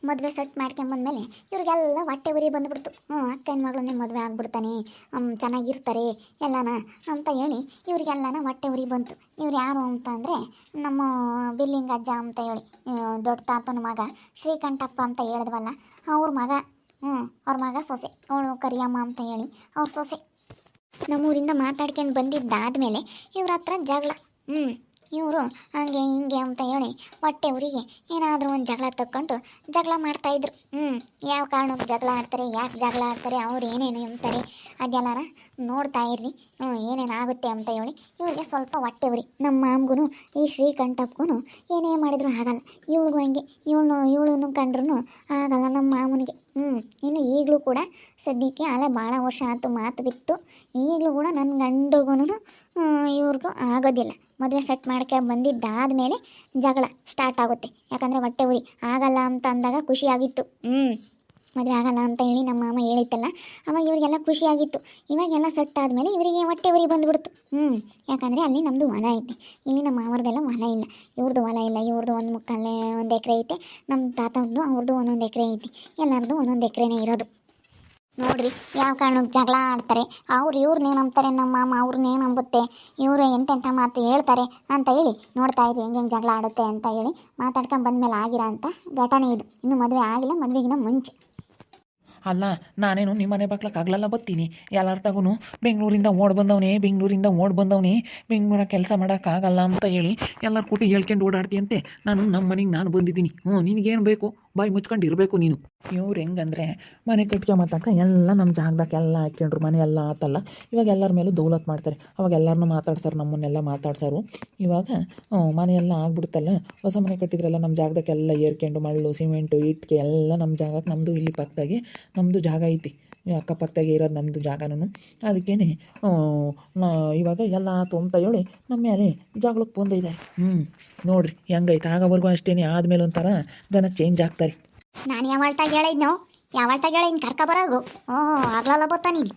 ಮದುವೆ ಸೆಟ್ ಮಾಡ್ಕೊಂಬಂದ್ಮೇಲೆ ಇವ್ರಿಗೆಲ್ಲ ಹೊಟ್ಟೆ ಉರಿ ಬಂದುಬಿಡ್ತು. ಅಕ್ಕನ ಮಗಳನ್ನೇ ಮದುವೆ ಆಗ್ಬಿಡ್ತಾನೆ, ಚೆನ್ನಾಗಿರ್ತಾರೆ ಎಲ್ಲನ ಅಂತ ಹೇಳಿ ಇವ್ರಿಗೆಲ್ಲನ ಹೊಟ್ಟೆ ಉರಿ ಬಂತು. ಇವ್ರು ಯಾರು ಅಂತ ಅಂದರೆ ನಮ್ಮ ಬಿಲ್ಲಿಂಗ್ ಅಜ್ಜ ಅಂತ ಹೇಳಿ ದೊಡ್ಡ ತಾತನ ಮಗ ಶ್ರೀಕಂಠಪ್ಪ ಅಂತ ಹೇಳಿದ್ವಲ್ಲ, ಅವ್ರ ಮಗ. ಅವ್ರ ಮಗ ಸೊಸೆ, ಅವಳು ಕರಿಯಮ್ಮ ಅಂತ ಹೇಳಿ ಅವ್ರ ಸೊಸೆ. ನಮ್ಮೂರಿಂದ ಮಾತಾಡ್ಕೊಂಡು ಬಂದಿದ್ದಾದಮೇಲೆ ಇವ್ರ ಹತ್ರ ಜಗಳ. ಇವರು ಹಂಗೆ ಹಿಂಗೆ ಅಂತ ಹೇಳಿ ಹೊಟ್ಟೆ ಊರಿಗೆ ಏನಾದರೂ ಒಂದು ಜಗಳ ತಕ್ಕೊಂಡು ಜಗಳ ಮಾಡ್ತಾಯಿದ್ರು. ಯಾವ ಕಾರಣಕ್ಕೆ ಜಗಳ ಆಡ್ತಾರೆ, ಯಾಕೆ ಜಗಳ ಆಡ್ತಾರೆ, ಅವ್ರು ಏನೇನು ಅಂತಾರೆ ಅದೆಲ್ಲನ ನೋಡ್ತಾ ಇರ್ರಿ. ಏನೇನಾಗುತ್ತೆ ಅಂತ ಹೇಳಿ ಇವ್ರಿಗೆ ಸ್ವಲ್ಪ ಹೊಟ್ಟೆ ಉರಿ. ನಮ್ಮ ಮಾಮಗೂ ಈ ಶ್ರೀಕಂಠಪ್ಪಗೂ ಏನೇ ಮಾಡಿದ್ರು ಆಗಲ್ಲ. ಇವಳಿಗೂ ಹಂಗೆ, ಇವಳನ್ನು ಕಂಡ್ರೂ ಆಗಲ್ಲ ನಮ್ಮ ಮಾಮನಿಗೆ. ಇನ್ನು ಈಗಲೂ ಕೂಡ ಸದ್ಯಕ್ಕೆ ಅಲ್ಲೇ ಭಾಳ ವರ್ಷ ಆಯ್ತು ಮಾತು ಬಿಟ್ಟು, ಈಗಲೂ ಕೂಡ ನನ್ನ ಗಂಡುಗೂ ಇವ್ರಿಗೂ ಆಗೋದಿಲ್ಲ. ಮದುವೆ ಸೆಟ್ ಮಾಡ್ಕೊಂಡು ಬಂದಿದ್ದಾದಮೇಲೆ ಜಗಳ ಸ್ಟಾರ್ಟ್ ಆಗುತ್ತೆ. ಯಾಕಂದರೆ ಹೊಟ್ಟೆ ಉರಿ ಆಗಲ್ಲ ಅಂತ ಅಂದಾಗ ಖುಷಿಯಾಗಿತ್ತು. ಮದುವೆ ಆಗಲ್ಲ ಅಂತ ಹೇಳಿ ನಮ್ಮ ಮಾಮ ಹೇಳಿತ್ತಲ್ಲ, ಅವಾಗ ಇವರಿಗೆಲ್ಲ ಖುಷಿಯಾಗಿತ್ತು. ಇವಾಗೆಲ್ಲ ಸೆಟ್ ಆದಮೇಲೆ ಇವರಿಗೆ ಹೊಟ್ಟೆ ಉರಿ ಬಂದುಬಿಡ್ತು. ಯಾಕಂದರೆ ಅಲ್ಲಿ ನಮ್ಮದು ಹೊಲ ಐತೆ, ಇಲ್ಲಿ ನಮ್ಮ ಮಾವರದೆಲ್ಲ ಹೊಲ ಇಲ್ಲ. ಇವ್ರದ್ದು ಹೊಲ ಇಲ್ಲ, ಇವ್ರದ್ದು ಒಂದು ಎಕರೆ ಐತೆ, ನಮ್ಮ ತಾತದ್ದು ಅವ್ರದ್ದು ಒಂದೊಂದು ಎಕರೆ ಐತಿ, ಎಲ್ಲರದ್ದು ಒಂದೊಂದು ಎಕರೆನೇ ಇರೋದು. ನೋಡ್ರಿ ಯಾವ ಕಾರಣಕ್ಕೆ ಜಗಳ ಆಡ್ತಾರೆ, ಇವ್ರನ್ನೇ ನಂಬ್ತಾರೆ ನಮ್ಮ ಮಾಮ, ಅವ್ರನ್ನೇ ನಂಬುತ್ತೆ, ಇವರು ಎಂತೆಂಥ ಮಾತು ಹೇಳ್ತಾರೆ ಅಂತ ಹೇಳಿ ನೋಡ್ತಾ ಇರಿ ಹೆಂಗೆ ಜಗಳ ಆಡುತ್ತೆ ಅಂತ ಹೇಳಿ ಮಾತಾಡ್ಕೊಂಡು ಬಂದಮೇಲೆ ಆಗಿರೋ ಅಂಥ ಘಟನೆ ಇದು. ಇನ್ನೂ ಮದುವೆ ಆಗಿಲ್ಲ, ಮದುವೆಗಿನ ಮುಂಚೆ. ಅಲ್ಲ, ನಾನೇನು ನಿಮ್ಮ ಮನೆ ಬಾಗ್ಲಕ್ಕಾಗಲ್ಲ ಬರ್ತೀನಿ. ಎಲ್ಲಾರ್ತಾಗೂ ಬೆಂಗಳೂರಿಂದ ಓಡ್ ಬಂದವನೇ ಬೆಂಗಳೂರಾಗ ಕೆಲಸ ಮಾಡೋಕ್ಕಾಗಲ್ಲ ಅಂತ ಹೇಳಿ ಎಲ್ಲರ ಕೂಟಿ ಹೇಳ್ಕೊಂಡು ಓಡಾಡ್ತೀಯಂತೆ. ನಮ್ಮ ಮನೆಗೆ ನಾನು ಬಂದಿದ್ದೀನಿ. ನಿನಗೇನು ಬೇಕು, ಬಾಯಿ ಮುಚ್ಕೊಂಡು ಇರಬೇಕು ನೀನು. ಇವ್ರು ಹೆಂಗಂದರೆ ಮನೆ ಕಟ್ಕೊಂಬತ್ತಂಕ ಎಲ್ಲ ನಮ್ಮ ಜಾಗದಾಗ ಎಲ್ಲ ಹಾಕ್ಕೊಂಡ್ರು, ಮನೆ ಎಲ್ಲ ಆತಲ್ಲ. ಇವಾಗ ಎಲ್ಲರ ಮೇಲೂ ದೌಲತ್ ಮಾಡ್ತಾರೆ. ಅವಾಗ ಎಲ್ಲರನ್ನೂ ಮಾತಾಡ್ಸಾರು, ನಮ್ಮನ್ನೆಲ್ಲ ಮಾತಾಡ್ಸಾರು. ಇವಾಗ ಮನೆಯೆಲ್ಲ ಆಗ್ಬಿಡುತ್ತಲ್ಲ, ಹೊಸ ಮನೆ ಕಟ್ಟಿದ್ರೆಲ್ಲ ನಮ್ಮ ಜಾಗದಾಗೆಲ್ಲ ಏರ್ಕೊಂಡು ಮಳ್ಳು ಸಿಮೆಂಟು ಇಟ್ಟಿಗೆ ಎಲ್ಲ ನಮ್ಮ ಜಾಗಕ್ಕೆ, ನಮ್ಮದು ಇಲ್ಲಿ ಪಕ್ಕದಾಗೆ ನಮ್ಮದು ಜಾಗ ಐತಿ, ಅಕ್ಕಪಕ್ಕದಾಗೆ ಇರೋದು ನಮ್ಮದು ಜಾಗನೂ. ಅದಕ್ಕೇ ಇವಾಗ ಎಲ್ಲ ಆತು ಅಂತ ಹೇಳಿ ನಮ್ಮ ಮೇಲೆ ಜಗಳಕ್ಕೆ ಬಂದಿದ್ದಾರೆ. ನೋಡ್ರಿ ಹೆಂಗೈತೆ. ಆಗೋವರೆಗೂ ಅಷ್ಟೇ, ಆದಮೇಲೆ ಒಂಥರ ಜನ ಚೇಂಜ್ ಆಗ್ತಾರೆ. ನಾನು ಯಾವಳ್ತಾಗ ಹೇಳಿದ್ನೋ, ಕರ್ಕ ಬರೋಗು. ಆಗ್ಲಲ್ಲ ಬತ್ತಾ ನೀನು.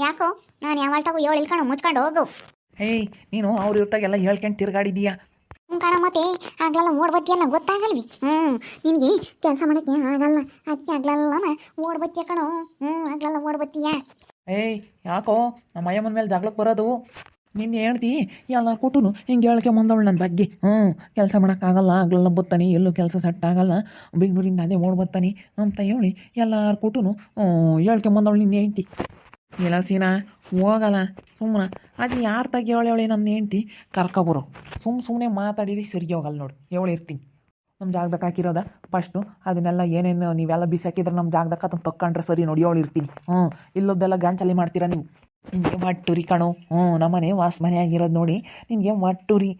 ಯಾಕೋ ನಾನು ಯಾವಳ್ತಾಗೂ ಇಳ್ಕೊಂಡು ಮುಚ್ಕೊಂಡು ಹೋಗು. ನೀನು ಅವ್ರ ಇರ್ತಾಗೆಲ್ಲ ಹೇಳ್ಕೊಂಡು ತಿರ್ಗಾಡಿದೀಯಾ. ಕಣ ಮತ್ತೆ ಆಗ್ಲೆಲ್ಲ ಓಡ್ಬತ್ತಿಯಲ್ಲ, ಗೊತ್ತಾಗಲ್ವಿ. ನಿನಗೆ ಕೆಲಸ ಮಾಡೋಕ್ಕೆ ಆಗಲ್ಲ, ಅದಕ್ಕೆ ಆಗ್ಲಲ್ಲ ಓಡ್ಬತ್ತಿಯ ಕಣೋ. ಆಗ್ಲೆಲ್ಲ ಓಡ್ಬತ್ತೀಯ. ಯಾಕೋ ನಮ್ಮ ಅಯ್ಯಮ್ಮನ ಮೇಲೆ ಜಗಳಕ್ಕೆ ಬರೋದು? ನಿನ್ನ ಹೇಳ್ತಿ ಎಲ್ಲ ಕೊಟ್ಟು ಹಿಂಗೆ ಹೇಳ್ಕೆ ಬಂದವಳು ನನ್ನ ಬಗ್ಗೆ. ಕೆಲಸ ಮಾಡೋಕ್ಕಾಗಲ್ಲ, ಆಗ್ಲೆಲ್ಲ ಬತ್ತಾನೆ, ಎಲ್ಲೂ ಕೆಲಸ ಸೆಟ್ ಆಗಲ್ಲ, ಬೆಂಗಳೂರಿಂದ ಅದೇ ಓಡ್ಬತ್ತಾನೆ ಅಂತ ಹೇಳಿ ಎಲ್ಲರೂ ಕೊಟ್ಟು ಹೇಳ್ಕೆ ಬಂದವಳು ನಿನ್ನ ಹೇಳ್ತಿ. ಇಲ್ಲ ಸೀನಾ, ಹೋಗಲ್ಲ ಸುಮ್ಮನೆ. ಅದು ಯಾರು ತಾಗಿ ಹೇಳಿ ನನ್ನ ಹೆಂಡ್ತಿ ಕರ್ಕೊಬರೋ. ಸುಮ್ಮನೆ ಮಾತಾಡಿರಿ ಸರಿ ಹೋಗಲ್ಲ ನೋಡಿ, ಹೇಳಿರ್ತೀನಿ. ನಮ್ಮ ಜಾಗದಾಗ ಹಾಕಿರೋದ ಫಸ್ಟು ಅದನ್ನೆಲ್ಲ ಏನೇನು ನೀವೆಲ್ಲ ಬಿಸಾಕಿದ್ರೆ ನಮ್ಮ ಜಾಗದಾಗ ಅದನ್ನು ತಕ್ಕೊಂಡ್ರೆ ಸರಿ ನೋಡಿ, ಹೇಳಿರ್ತೀನಿ. ಇಲ್ಲೊದ್ದೆಲ್ಲ ಗಾಂಚಲಿ ಮಾಡ್ತೀರಾ ನೀವು. ನಿನಗೆ ಒಟ್ಟುರಿ ಕಣೋ. ನಮ್ಮನೆ ವಾಸ ಮನೆ ಆಗಿರೋದು ನೋಡಿ ನಿನಗೆ ಒಟ್ಟುರಿ.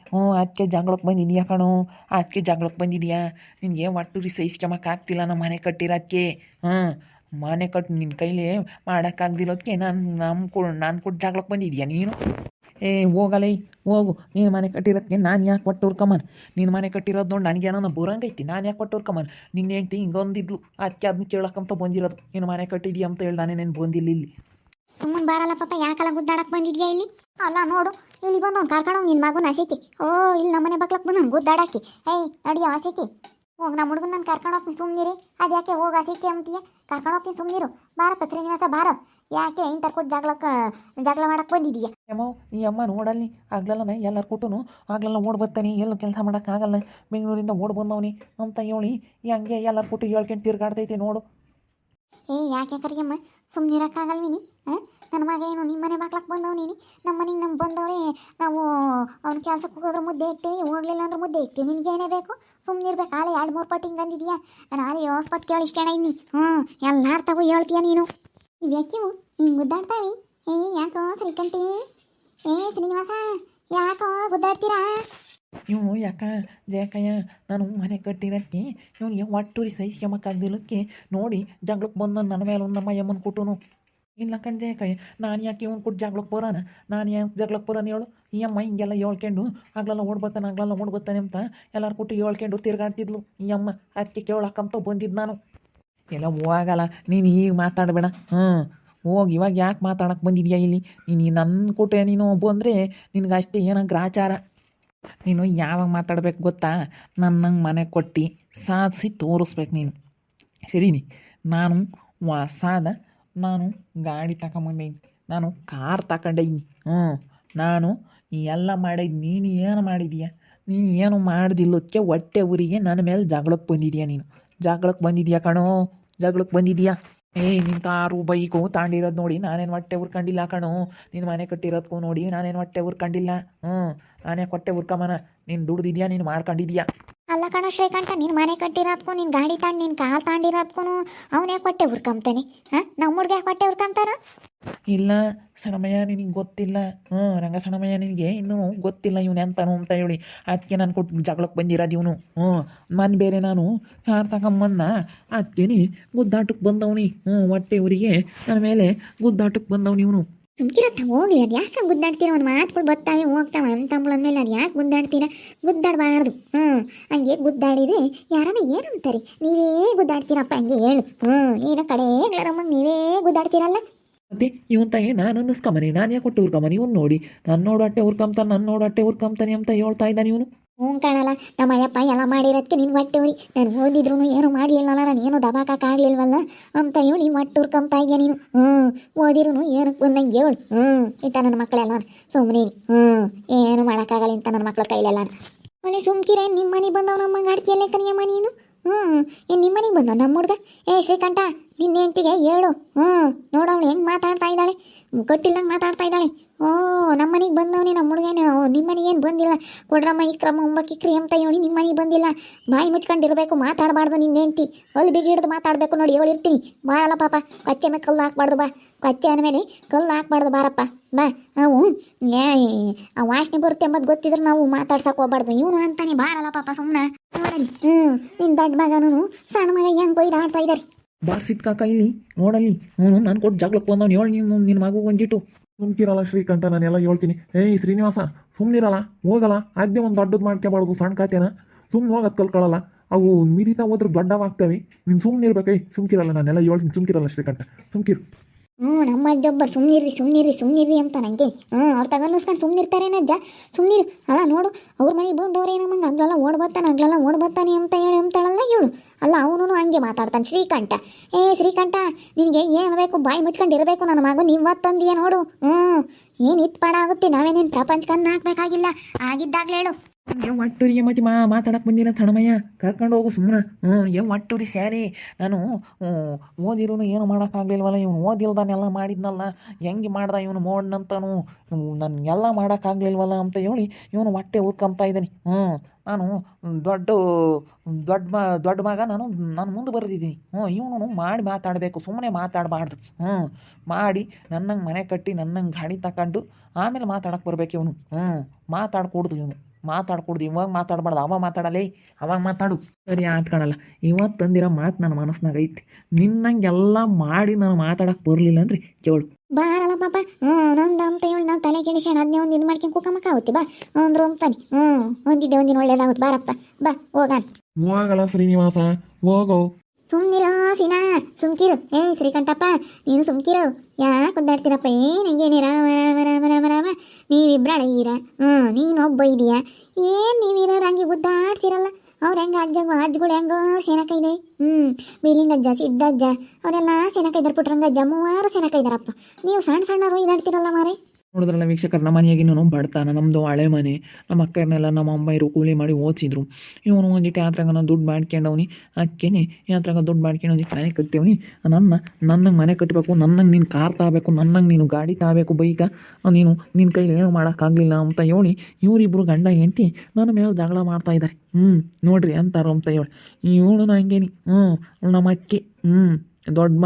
ಅದಕ್ಕೆ ಜಗಳಕ್ಕೆ ಬಂದಿದ್ಯಾ ಕಣೋ, ಅದಕ್ಕೆ ಜಗಳಕ್ಕೆ ಬಂದಿದ್ಯಾ. ನಿನಗೆ ಒಟ್ಟುರಿ ಸಹಿಸ್ಕೊಂಬಕ್ಕಾಗ್ತಿಲ್ಲ ನಮ್ಮ ಮನೆ ಕಟ್ಟಿರೋದಕ್ಕೆ. ಮನೆ ಕಟ್ಟು ನಿನ್ನ ಕೈಲಿ ಮಾಡೋಕ್ಕಾಗ್ದಿರೋದಕ್ಕೆ ನಾನು ಕೊಟ್ಟು ಜಾಗ್ಲಕ್ಕೆ ಬಂದಿದ್ಯಾ ನೀನು. ಹೋಗಲ್ಲ, ಹೋಗು. ನೀನು ಮನೆ ಕಟ್ಟಿರೋದಕ್ಕೆ ನಾನು ಯಾಕೆ ಒಟ್ಟು ಹುರ್ಕೊಂಬನ್. ನೀನು ಮನೆ ಕಟ್ಟಿರೋದು ನೋಡಿ ನನಗೇನೋ ಬರಂಗೈತಿ, ನಾನು ಯಾಕೆ ಒಟ್ಟು ಹುರ್ಕೊಂಬನ್. ನಿನ್ನ ಹೆಂಡ್ತಿ ಹಿಂಗೊಂದಿದ್ಲು, ಅದಕ್ಕೆ ಅದನ್ನ ಕೇಳಕ್ಕಂತ ಬಂದಿರೋದು. ನೀನು ಮನೆ ಕಟ್ಟಿದ್ಯಾ ಅಂತ ಹೇಳಿ ನಾನೇನೇನು ಬಂದಿಲ್ಲ ಇಲ್ಲಿ. ಸುಮ್ಮನೆ ಬಾರಲ್ಲ ಪಾಪ, ಯಾಕಲ್ಲ ಗುದ್ದಾಡಕ್ಕೆ ಬಂದಿದ್ಯಾ ಇಲ್ಲಿ? ಅಲ್ಲ ನೋಡು, ಇಲ್ಲಿ ಬಂದವ್ನು ಕರ್ಕೊಂಡೋಗಿ ನಿನ್ನ ಮಗನ ಹಸಿಕಿ. ಇಲ್ಲಿ ನಮ್ಮನೆ ಬಾಗ್ಲಕ್ಕೆ ಬಂದವ್ನು ಗುದ್ದಾಡಕ್ಕೆ. ನಡಿಯೋ ಹಸಿಕಿ, ಹೋಗಿ ನಮ್ಮ ಹುಡುಗನ ನಾನು ಕರ್ಕೊಂಡೋಗ್ತೀನಿ, ಸುಮ್ಮನಿರಿ. ಅದು ಯಾಕೆ ಹೋಗಿ ಹಸಿಕೆ ಅಂತೀಯ? ಕರ್ಕೊಂಡೋಗ್ತೀನಿ, ಸುಮ್ಮನಿರು. ಬಾರಪ್ಪ ಶ್ರೀನಿವಾಸ ಬಾರೋ. ಯಾಕೆ ಇಂಥ ಕೊಟ್ಟು ಜಗಳ ಮಾಡಕ್ಕೆ ಬಂದಿದೀಯ? ಈ ಅಮ್ಮ ನೋಡಲ್ಲಿ ಆಗ್ಲಲ್ಲ ಎಲ್ಲರ ಕೊಟ್ಟು ಆಗ್ಲೆಲ್ಲ ಓಡ್ಬತ್ತಾನೆ, ಎಲ್ಲೂ ಕೆಲಸ ಮಾಡೋಕ್ಕಾಗಲ್ಲ, ಬೆಂಗಳೂರಿಂದ ಓಡ್ ಬಂದವನಿ ಅಂತ ಹೇಳಿ ಹಂಗೆ ಎಲ್ಲರ ಕೊಟ್ಟು ಹೇಳ್ಕೊಂಡು ತಿರ್ಗಾಡ್ತೈತೆ ನೋಡು. ಯಾಕೆ ಕರಿಯಮ್ಮ, ಸುಮ್ಮನಿರೋಕ್ಕಾಗಲ್ವಿನಿ? ನನ್ನ ಮಗ ಏನು ನಿಮ್ಮ ಮನೆ ಬಾಗ್ಲಕ್ಕೆ ಬಂದವನೀನಿ, ನಮ್ಮ ಮನೆಗೆ ಬಂದವರೇ ನಾವು ಅವ್ನ ಕೆಲ್ಸಕ್ಕೆ ಹೋಗೋದ್ರ ಮುದ್ದೆ ಇಡ್ತೀವಿ, ಹೋಗ್ಲಿಲ್ಲ ಅಂದ್ರೆ ಮುದ್ದೆ ಇಡ್ತೀವಿ. ನಿನಗೇನೇ ಬೇಕು? ಸುಮ್ಮನಿರ್ಬೇಕು. ಆಳೆ 2-3 ಪಟ್ಟು ಹಿಂಗೆ ಅಂದಿದ್ಯಾ. ನಾನು ಆಳೆ 8 ಪಟ್ಟು ಕೇಳಿ ಇಷ್ಟೇಣ ಇನ್ನಿ. ಎಲ್ಲಾರು ತಗೋ ಹೇಳ್ತೀಯ ನೀನು. ಇವು ಯಾಕಿವು ಹಿಂಗೆ ಗುದ್ದಾಡ್ತಾವಿ? ಯಾಕೋ ಶ್ರೀಕಂಠಿ, ಶ್ರೀನಿವಾಸ, ಯಾಕೋ ಗುದ್ದಾಡ್ತೀರಾ? ಇವನು ಯಾಕ ಜಯಕಯ್ಯ ನಾನು ಮನೆ ಕಟ್ಟಿರೋಕ್ಕೆ ಇವನಿಗೆ ಒಟ್ಟೂರಿ ಸಹಿಸ್ಕೊಂಬಕ್ಕಾಗ್ದಿಲ್ಲಕ್ಕೆ ನೋಡಿ ಜಗಳಕ್ಕೆ ಬಂದ ನನ್ನ ಮೇಲೆ ಒಂದು ನಮ್ಮ ಯಮ್ಮನ ಕೊಟ್ಟನು. ಇಲ್ಲ ಕಣ್ ಜಯಕಯ್ಯ, ನಾನು ಯಾಕೆ ಇವನು ಕೊಟ್ಟು ಜಗಳಕ್ಕೆ ಬರೋಣ? ನಾನು ಯಾಕೆ ಜಗಳಕ್ಕೆ ಬರೋಣ ಹೇಳು? ಈ ಅಮ್ಮ ಹಿಂಗೆಲ್ಲ ಹೇಳ್ಕೊಂಡು ಆಗ್ಲೆಲ್ಲ ಓಡ್ಬತ್ತಾನೆ ಅಂತ ಎಲ್ಲರೂ ಕೊಟ್ಟು ಹೇಳ್ಕೊಂಡು ತಿರ್ಗಾಡ್ತಿದ್ಲು ಈ ಅಮ್ಮ. ಅದಕ್ಕೆ ಕೇಳಕ್ಕಂತ ಬಂದಿದ್ದು ನಾನು. ಎಲ್ಲ ಹೋಗಲ್ಲ, ನೀನು ಈಗ ಮಾತಾಡಬೇಡ. ಹೋಗಿ ಇವಾಗ ಯಾಕೆ ಮಾತಾಡಕ್ಕೆ ಬಂದಿದ್ಯಾ ಇಲ್ಲಿ? ನೀನು ನನ್ನ ಕೊಟ್ಟೆ ನೀನು ಬಂದರೆ ನಿನಗೆ ಅಷ್ಟೇ ಏನೋ ಗ್ರಾಚಾರ. ನೀನು ಯಾವಾಗ ಮಾತಾಡ್ಬೇಕು ಗೊತ್ತಾ? ನನ್ನಂಗೆ ಮನೆ ಕೊಟ್ಟು ಸಾಧಿಸಿ ತೋರಿಸ್ಬೇಕು ನೀನು. ಸರಿನಿ ನಾನು ಹೊಸಾದ ನಾನು ಗಾಡಿ ತಗೊಂಬಂದೀನಿ, ನಾನು ಕಾರ್ ತಗೊಂಡೀನಿ. ನಾನು ಎಲ್ಲ ಮಾಡಿದ್ ನೀನು ಏನು ಮಾಡಿದೀಯ? ನೀನು ಏನು ಮಾಡ್ದಿಲ್ಲದಕ್ಕೆ ಹೊಟ್ಟೆ ಊರಿಗೆ ನನ್ನ ಮೇಲೆ ಜಗಳಕ್ಕೆ ಬಂದಿದೀಯ. ನೀನು ಜಗಳಕ್ಕೆ ಬಂದಿದೀಯ ಕಣೋ, ಜಗಳಕ್ಕೆ ಬಂದಿದೀಯ. ನಿನ್ನ ಕಾರು ಬೈಕು ತಾಂಡಿರೋದು ನೋಡಿ ನಾನೇನು ಹೊಟ್ಟೆ ಉರ್ಕೊಂಡಿಲ್ಲ ಕಣೋ. ನಿನ್ನ ಮನೆ ಕಟ್ಟಿರೋದಕ್ಕೂ ನೋಡಿ ನಾನೇನು ಹೊಟ್ಟೆ ಉರ್ಕೊಂಡಿಲ್ಲ. ನಾನೇ ಹೊಟ್ಟೆ ಉರ್ಕೊಂಬನ. ನೀನು ದುಡ್ದಿದ್ಯಾ, ನೀನು ಮಾಡ್ಕೊಂಡಿದ್ಯಾ? ಅಲ್ಲ ಕಣ ಶ್ರೀಕಂಠ, ನಿನ್ನ ಮನೆ ಕಟ್ಟಿರೋದ್ಕು ನಿನ್ನ ಗಾಡಿ ತಾಂಡು ನಿನ್ನ ಕಾರ್ ತಾಂಡಿರೋದ್ಕು ಅವನೇ ಕೊಟ್ಟೆ ಹುರ್ಕೊಂತಾನೆ. ನಮ್ಮ ಹುಡ್ಗ ಕೊಟ್ಟೆ ಹುರ್ಕೊಂತಾನ? ಇಲ್ಲ ಸಣಮಯ್ಯ, ನಿನಗೆ ಗೊತ್ತಿಲ್ಲ. ರಂಗ ಸಣಮಯ್ಯ, ನಿನಗೆ ಇನ್ನೂ ಗೊತ್ತಿಲ್ಲ ಇವನು ಎಂತಾನು ಅಂತ ಹೇಳಿ. ಅದಕ್ಕೆ ನಾನು ಕೊಟ್ಟು ಜಗಳಕ್ಕೆ ಬಂದಿರೋದು ಇವನು. ಮನ್ ಬೇರೆ ನಾನು ಕಾರ್ ತಗೊಂಬನ್ನ ಅದಕ್ಕೆ ಗುದ್ದಾಟಕ್ಕೆ ಬಂದವನಿ. ಹೊಟ್ಟೆ ಊರಿಗೆ ನನ್ನ ಮೇಲೆ ಗುದ್ದಾಟಕ್ಕೆ ಬಂದವನಿ ಇವನು. ಸುಮ್ಕಿರತ್ತ ಹೋಗ್ಲಿ, ಅದು ಯಾಕೆ ಗುದ್ದಾಡ್ತೀರ? ಒಂದು ಮಾತುಗಳು ಬರ್ತಾವೆ ಹೋಗ್ತಾವೆ ಅಂತಂಬಳ ಅಂದಮೇಲೆ ಅದು ಯಾಕೆ ಗುದ್ದಾಡ್ತೀರ? ಗುದ್ದಾಡಬಾರ್ದು. ಹಂಗೆ ಗುದ್ದಾಡಿದ್ರೆ ಯಾರನ್ನ ಏನಂತಾರೆ? ನೀವೇ ಗುದ್ದಾಡ್ತೀರಪ್ಪ, ಹಂಗೆ ಹೇಳು. ಏನೋ ಕಡೆ ಎಲ್ಲರಮ್ಮಂಗೆ ನೀವೇ ಗುದ್ದಾಡ್ತೀರಲ್ಲ. ಮತ್ತೆ ಇವನ್ ತಾಯಿ ನಾನು ಅನ್ನಿಸ್ಕೊಂಬನಿ, ನಾನು ಯಾಕೆ ಕೊಟ್ಟು ಹುರ್ಕೊಂಬನಿ? ಇವನು ನೋಡಿ ನನ್ನ ನೋಡು ಹೊಟ್ಟೆ ಹುರ್ಕೊಂತಾನೆ, ನನ್ನ ನೋಡು ಹೊಟ್ಟೆ ಹುರ್ಕೊಂತಾನೆ ಅಂತ ಹೇಳ್ತಾ ಇದ್ದಾನೆ ಇವನು. ಕಾಣಲ್ಲ, ನಮ್ಮ ಅಯ್ಯಪ್ಪ ಎಲ್ಲ ಮಾಡಿರೋದಕ್ಕೆ ನಿನ್ನ ಹೊಟ್ಟೆ ಉರಿ. ನಾನು ಓದಿದ್ರು ಏನು ಮಾಡಲಿಲ್ಲಲ್ಲ, ನಾನು ಏನು ದಬಾಕಾಗಲಿಲ್ವಲ್ಲ ಅಂತ ಹೇಳಿ ಹೊಟ್ಟೆ ಹುರ್ಕೊಂತಾ ಇದೆಯಾ ನೀನು. ಓದಿರು ಏನಕ್ಕೆ ಬಂದಂಗೆ ಹೇಳು. ಇಂಥ ನನ್ನ ಮಕ್ಕಳೆಲ್ಲ ಸುಮ್ಮನೆ ಏನು ಮಾಡೋಕ್ಕಾಗಲ್ಲ ಇಂಥ ನನ್ನ ಮಕ್ಕಳ ಕೈಲೆಲ್ಲ. ಅಲ್ಲಿ ಸುಮ್ಕಿರೆ, ನಿಮ್ಮ ಮನೆಗೆ ಬಂದವ್ ನಮ್ಮ ಗಾಡ್ತಿಯಲ್ಲೇ ಕನಿಯಮ್ಮ ನೀನು. ಏನು ನಿಮ್ಮ ಮನೆಗೆ ಬಂದವ ನಮ್ಮ ಹುಡ್ಗ? ಶ್ರೀಕಂಠ, ನಿನ್ನ ಹೆಂಡ್ತಿಗೆ ಹೇಳು. ನೋಡವಳು ಹೆಂಗೆ ಮಾತಾಡ್ತಾ ಇದ್ದಾಳೆ, ಗೊತ್ತಿಲ್ಲಂಗೆ ಮಾತಾಡ್ತಾ ಇದ್ದಾಳೆ. ನಮ್ಮ ಮನೆಗೆ ಬಂದವನೇ ನಮ್ಮ ಹುಡುಗನೇ. ನಿಮ್ಮ ಮನೆಗೆ ಏನು ಬಂದಿಲ್ಲ, ಕೊಡ್ರಮ್ಮ ಇಕ್ರಮ್ಮ ಒಂಬಕ್ಕಿಕ್ರಿ ಅಂತ ಹೇಳಿ ನಿಮ್ಮ ಮನೆಗೆ ಬಂದಿಲ್ಲ. ಬಾಯಿ ಮುಚ್ಕೊಂಡಿರ್ಬೇಕು, ಮಾತಾಡಬಾರ್ದು. ನಿನ್ನ ಹೆಂಡ್ತಿ ಅಲ್ಲಿ ಬಿಗಿ ಹಿಡ್ದು ಮಾತಾಡಬೇಕು ನೋಡಿ. ಹೇಳಿರ್ತೀನಿ ಬಾರಲ್ಲ ಪಾಪ, ಕಚ್ಚೆ ಮೇಲೆ ಕಲ್ಲು ಹಾಕ್ಬಾರ್ದು. ಬಾ, ಕಚ್ಚೆ ಅಂದಮೇಲೆ ಕಲ್ಲು ಹಾಕ್ಬಾರ್ದು, ಬಾರಪ್ಪ ಬಾ. ನಾವು ಆ ವಾಸನೆ ಬರುತ್ತೆ ಎಂಬುದು ಗೊತ್ತಿದ್ರೆ ನಾವು ಮಾತಾಡ್ಸಕ್ಕೆ ಹೋಗ್ಬಾರ್ದು. ಇವನು ಅಂತಾನೆ ಬಾರಲ್ಲ ಪಾಪ, ಸುಮ್ಮನೆ ನೋಡಲಿ. ನಿನ್ನ ದೊಡ್ಡ ಮಗನೂ ಸಣ್ಣ ಮಗ ಹೆಂಗೆ ಬೈದು ಆಡ್ತಾ ಇದ್ದಾರೆ. ಬಾರ್ಸಿದ್ ಕಾಕ ಇಲ್ಲಿ ನೋಡಲ್ಲಿ. ನಾನು ಕೊಟ್ಟು ಜಗಳಕ್ಕೆ ಬಂದವನು. ಹೇಳಿ ನೀವು ನಿನ್ನ ಮಗು ಒಂದಿಟ್ಟು ಸುಮ್ಕಿರಲ್ಲ ಶ್ರೀಕಂಠ, ನಾನೆಲ್ಲ ಹೇಳ್ತೀನಿ. ಶ್ರೀನಿವಾಸ ಸುಮ್ಮನಿರಲ್ಲ, ಹೋಗಲ್ಲ. ಆದ್ಯ ಒಂದು ದೊಡ್ಡದು ಮಾಡ್ಕೋಬಾರ್ದು ಸಣ್ಣ ಖಾತೆನ. ಸುಮ್ಮನೆ ಹೋಗೋದು ಕಲ್ಕೊಳ್ಳಲ್ಲ, ಅವು ಮಿರಿತಾ ಹೋದ್ರೆ ದೊಡ್ಡವಾಗ್ತವೆ. ನೀನು ಸುಮ್ಮನೆ ಇರ್ಬೇಕು. ಸುಮ್ಕಿರಲ್ಲ, ನಾನೆಲ್ಲ ಹೇಳ್ತೀನಿ. ಸುಮ್ಕಿರಲ್ಲ ಶ್ರೀಕಂಠ, ಸುಮ್ಕಿರು. ನಮ್ಮ ಅಜ್ಜೊಬ್ಬ ಸುಮ್ಮನಿರ್ರಿ ಅಂತ ನನಗೆ. ಅವ್ರು ತಗೊಂಡಿಸ್ಕೊಂಡು ಸುಮ್ಮನಿರ್ತಾರೇನಜ್ಜ, ಸುಮ್ಮನಿರು. ಅಲ್ಲ ನೋಡು, ಅವ್ರ ಮನೆಗೆ ಬಂದವ್ರೆ ನಮಗೆ ಹಗ್ಲೆಲ್ಲ ಓಡ್ಬರ್ತಾನೆ ಅಂತ ಹೇಳಿ ಅಂತಾಳಲ್ಲ ಇವಳು. ಅಲ್ಲ ಅವನು ಹಂಗೆ ಮಾತಾಡ್ತಾನೆ ಶ್ರೀಕಂಠ. ಶ್ರೀಕಂಠ, ನಿನಗೆ ಏನು ಬೇಕು? ಬಾಯಿ ಮುಚ್ಕೊಂಡಿರಬೇಕು. ನನ್ನ ಮಗು ನೀವತ್ತಂದಿಯ ನೋಡು. ಏನು ಇತ್ಪಾಡ ಆಗುತ್ತೆ, ನಾವೇನೇನು ಪ್ರಪಂಚಕನ್ನ ಹಾಕ್ಬೇಕಾಗಿಲ್ಲ. ಆಗಿದ್ದಾಗಲೇ ಹೇಳು. ಒಟ್ಟೂರಿಗೆ ಮತ್ತೆ ಮಾತಾಡಕ್ಕೆ ಬಂದಿರ ಸಣಮಯ್ಯ, ಕರ್ಕೊಂಡು ಹೋಗು ಸುಮ್ಮನೆ. ಒಟ್ಟೂರಿ ಸ್ಯಾರಿ. ನಾನು ಓದಿರೂ ಏನು ಮಾಡೋಕ್ಕಾಗಲಿಲ್ವಲ್ಲ. ಇವನು ಓದಿಲ್ದಾನೆಲ್ಲ ಮಾಡಿದ್ನಲ್ಲ, ಹೆಂಗೆ ಮಾಡ್ದ ಇವನು ಮೋಡ್ನಂತನು. ನನಗೆಲ್ಲ ಮಾಡೋಕ್ಕಾಗಲಿಲ್ವಲ್ಲ ಅಂತ ಹೇಳಿ ಇವನು ಹೊಟ್ಟೆ ಹುರ್ಕೊಂತ ಇದ್ದಾನೆ. ನಾನು ದೊಡ್ಡ ಮಗ, ನಾನು ಮುಂದೆ ಬರೆದಿದ್ದೀನಿ. ಇವನು ಮಾಡಿ ಮಾತಾಡಬೇಕು, ಸುಮ್ಮನೆ ಮಾತಾಡಬಾರ್ದು. ಮಾಡಿ ನನ್ನಂಗೆ ಮನೆ ಕಟ್ಟಿ ನನ್ನಂಗೆ ಗಾಡಿ ತಗೊಂಡು ಆಮೇಲೆ ಮಾತಾಡಕ್ಕೆ ಬರ್ಬೇಕು ಇವನು. ಮಾತಾಡ್ಕೊಡ್ದು ಇವನು, ಮಾತಾಡ್ಕೊಡ್ದು. ಇವಾಗ ಮಾತಾಡಬಾರ್ದು, ಅವಾಗ ಮಾತಾಡಲೇ, ಅವಾಗ ಮಾತಾಡು. ಸರಿ ಆಯ್ತು ಕಣಲ್ಲ. ಇವತ್ತು ತಂದಿರೋ ಮಾತು ನನ್ನ ಮನಸ್ಸಿನಾಗ ಐತಿ. ನಿನ್ನಂಗೆಲ್ಲ ಮಾಡಿ ನಾನು ಮಾತಾಡಕ್ಕೆ ಬರಲಿಲ್ಲ ಅಂದ್ರೆ ಕೇಳು. ಬಾರಲ್ಲ ಪಾಪ, ನೊಂದು ಅಂತ ಹೇಳಿ ನಾವು ತಲೆ ಕೆಡಿಸೋಣ. ಅದನ್ನೇ ಒಂದು ಇದು ಮಾಡ್ಕೊಂಡು ಕುಕ್ಕಮಕ್ಕ ಆಗುತ್ತೆ. ಬಾ ಅಂದ್ರು ಅಂತಾನೆ. ಒಂದಿನ ಒಳ್ಳೇದಾಗುತ್ತೆ. ಬಾರಪ್ಪ ಬಾ, ಹೋಗಾನ. ಹೋಗಲ್ಲ ಶ್ರೀನಿವಾಸ, ಹೋಗೋ. ಸುಮ್ನಿರೋ ಸೀನಾ, ಸುಮ್ಕಿರು. ಶ್ರೀಕಂಠಪ್ಪ, ನೀನು ಸುಮ್ಕಿರು. ಯಾಕೆ ಕುದ್ದಾಡ್ತೀರಪ್ಪ? ನಂಗೇನೆ ರಾಮ ರಾಮ ರಾಮ ರಾಮ ರಾಮ. ನೀವಿಬ್ರಾಳ ಈರ, ನೀನೊಬ್ಬ ಇದೆಯಾ? ಏನು ನೀವಿರೋರು ಹಂಗೆ ಗುದ್ದಾಡ್ತೀರಲ್ಲ. ಅವ್ರು ಹೆಂಗೆ ಅಜ್ಜಗಳು ಹೆಂಗೋ ಸೆನಕ ಇದೆ. ಬೀಲಿಂಗಜ್ಜ, ಸಿದ್ದಜ್ಜ ಅವರೆಲ್ಲ ಸೆನಕ ಇದ್ದಾರೆ. ಪುಟ್ರಂಗಜ್ಜ 3 ಸೆನಕ ಇದ್ದಾರಪ್ಪ. ನೀವು ಸಣ್ಣರು ಇದಾಡ್ತೀರಲ್ಲ ಮಾರೇ. ನೋಡಿದ್ರಲ್ಲ ವೀಕ್ಷಕರು, ನಮ್ಮ ಮನೆಯಾಗಿನೂ ಬಡ್ತಾನ. ನಮ್ಮದು ಹಳೆ ಮನೆ. ನಮ್ಮ ಅಕ್ಕರನ್ನೆಲ್ಲ ನಮ್ಮ ಅಮ್ಮಯ್ಯರು ಕೂಲಿ ಮಾಡಿ ಓದಿಸಿದ್ರು. ಇವನು ಒಂದಿಟ್ಟು ಯಾತ್ರಾಗ ನಾನು ದುಡ್ಡು ಮಾಡ್ಕೊಂಡವ್ನಿ. ಅದಕ್ಕೇನೆ ಯಾತ್ರಾಗ ದುಡ್ಡು ಮಾಡ್ಕೊಂಡು ಒಂದಿಟ್ಟು ಮನೆ ಕಟ್ಟಿವ್ನಿ. ನನ್ನಂಗೆ ಮನೆ ಕಟ್ಟಬೇಕು, ನನ್ನಂಗೆ ನೀನು ಕಾರ್ ತಗೋಬೇಕು, ನನ್ನಂಗೆ ನೀನು ಗಾಡಿ ತಗೋಬೇಕು, ಬೈಕ. ನೀನು ನಿನ್ನ ಕೈಲಿ ಏನು ಮಾಡೋಕ್ಕಾಗಲಿಲ್ಲ ಅಂತ ಹೇಳಿ ಇವರಿಬ್ಬರು ಗಂಡ ಹೆಂಡತಿ ನನ್ನ ಮೇಲೆ ಜಗಳ ಮಾಡ್ತಾಯಿದ್ದಾರೆ. ನೋಡ್ರಿ ಅಂತಾರೋ ಅಂತ ಹೇಳಿ ಇವಳು ಹಂಗೇನಿ. ನಮ್ಮ ಅಕ್ಕಿ ದೊಡ್ಡ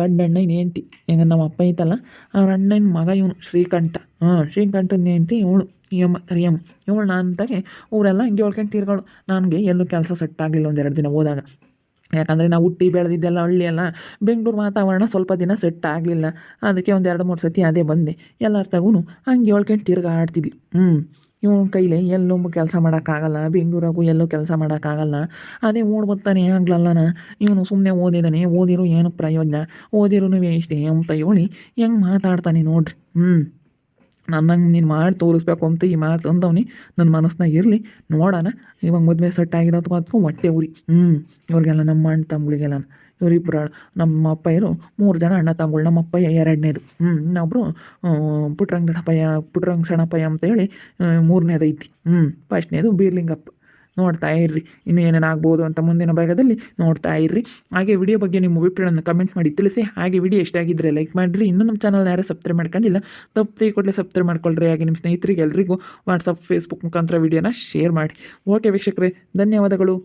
ಅಣ್ಣನ ಹೆಂಡ್ತಿ. ಹೆಂಗೆ ನಮ್ಮ ಅಪ್ಪ ಐತಲ್ಲ, ಅವ್ರ ಅಣ್ಣನ ಮಗ ಇವನು ಶ್ರೀಕಂಠ. ಶ್ರೀಕಂಠನ ಹೆಂಡ್ತಿ ಇವಳು ಕರಿಯಮ್ಮ. ಇವಳು ಅಂತಾಗೆ ಊರೆಲ್ಲ ಹಿಂಗೆ ಹೇಳ್ಕೊಂಡು ತೀರ್ಗಳು. ನನಗೆ ಎಲ್ಲೂ ಕೆಲಸ ಸೆಟ್ ಆಗಲಿಲ್ಲ 1-2 ದಿನ ಹೋದಾಗ. ಯಾಕಂದರೆ ನಾವು ಹುಟ್ಟಿ ಬೆಳೆದಿದ್ದೆಲ್ಲ ಹಳ್ಳಿಯಲ್ಲ. ಬೆಂಗಳೂರು ವಾತಾವರಣ ಸ್ವಲ್ಪ ದಿನ ಸೆಟ್ ಆಗಲಿಲ್ಲ. ಅದಕ್ಕೆ 1-2-3 ಸತಿ ಅದೇ ಬಂದೆ. ಎಲ್ಲರ ತಗೂ ಹಂಗೆ ಹೇಳ್ಕೊಂಡು ತಿರ್ಗಾಡ್ತಿದ್ವಿ. ಇವನ ಕೈಲಿ ಎಲ್ಲೂ ಕೆಲಸ ಮಾಡೋಕ್ಕಾಗಲ್ಲ. ಬೆಂಗಳೂರಾಗೂ ಎಲ್ಲೂ ಕೆಲಸ ಮಾಡೋಕ್ಕಾಗಲ್ಲ. ಅದೇ ಓಡ್ಬರ್ತಾನೆ ಆಗ್ಲಲ್ಲನ. ಇವನು ಸುಮ್ಮನೆ ಓದಿದ್ದಾನೆ, ಓದಿರು ಏನು ಪ್ರಯೋಜನ, ಓದಿರೂ ವೇಸ್ಟೇ ಅಂತ ಹೇಳಿ ಹೆಂಗೆ ಮಾತಾಡ್ತಾನೆ ನೋಡ್ರಿ. ನನ್ನಂಗೆ ನೀನು ಮಾಡಿ ತೋರಿಸ್ಬೇಕು ಅಂತ ಈ ಮಾತು ಅಂದವನಿ ನನ್ನ ಮನಸ್ಸಿನಾಗ ಇರಲಿ. ನೋಡೋಣ ಇವಾಗ ಮದುವೆ ಸೆಟ್ ಆಗಿರೋದು ಅದಕ್ಕೂ ಹೊಟ್ಟೆ ಉರಿ. ಇವ್ರಿಗೆಲ್ಲ ನಮ್ಮ ಅಣ್ಣ ತಮ್ಮಗಳಿಗೆಲ್ಲ ಇವರಿಬ್ಬರು ನಮ್ಮ ಅಪ್ಪಯ್ಯರು 3 ಜನ ಅಣ್ಣ ತಮ್ಮಗಳು. ನಮ್ಮ ಅಪ್ಪಯ್ಯ ಎರಡನೇದು, ಇನ್ನೊಬ್ಬರು ಪುಟ್ರಂಗ ದಡಪ್ಪಯ್ಯ ಪುಟ್ರಂಗ ಸಣ್ಣಪ್ಪಯ್ಯ ಅಂತೇಳಿ ಮೂರನೇದು ಐತಿ. ಫಸ್ಟ್ನೇದು ಬೀರ್ಲಿಂಗಪ್ಪ. ನೋಡ್ತಾ ಇರ್ರಿ ಇನ್ನು ಏನೇನು ಆಗ್ಬೋದು ಅಂತ ಮುಂದಿನ ಭಾಗದಲ್ಲಿ ನೋಡ್ತಾ ಇರ್ರಿ. ಹಾಗೆ ವಿಡಿಯೋ ಬಗ್ಗೆ ನಿಮ್ಮ ಅಭಿಪ್ರಾಯವನ್ನು ಕಮೆಂಟ್ ಮಾಡಿ ತಿಳಿಸಿ. ಹಾಗೆ ವಿಡಿಯೋ ಎಷ್ಟಾಗಿದ್ದರೆ ಲೈಕ್ ಮಾಡಿರಿ. ಇನ್ನೂ ನಮ್ಮ ಚಾನಲ್ ಯಾರು ಸಬ್ಸ್ಕ್ರೈಬ್ ಮಾಡ್ಕೊಂಡಿಲ್ಲ ತಪ್ಪದೆ ಕೂಡಲೇ ಸಬ್ಸ್ಕ್ರೈಬ್ ಮಾಡ್ಕೊಳ್ರಿ. ಹಾಗೆ ನಿಮ್ಮ ಸ್ನೇಹಿತರಿಗೆ ಎಲ್ರಿಗೂ ವಾಟ್ಸಪ್ ಫೇಸ್ಬುಕ್ ಮುಖಾಂತರ ವಿಡಿಯೋನ ಶೇರ್ ಮಾಡಿ. ಓಕೆ ವೀಕ್ಷಕರೇ, ಧನ್ಯವಾದಗಳು.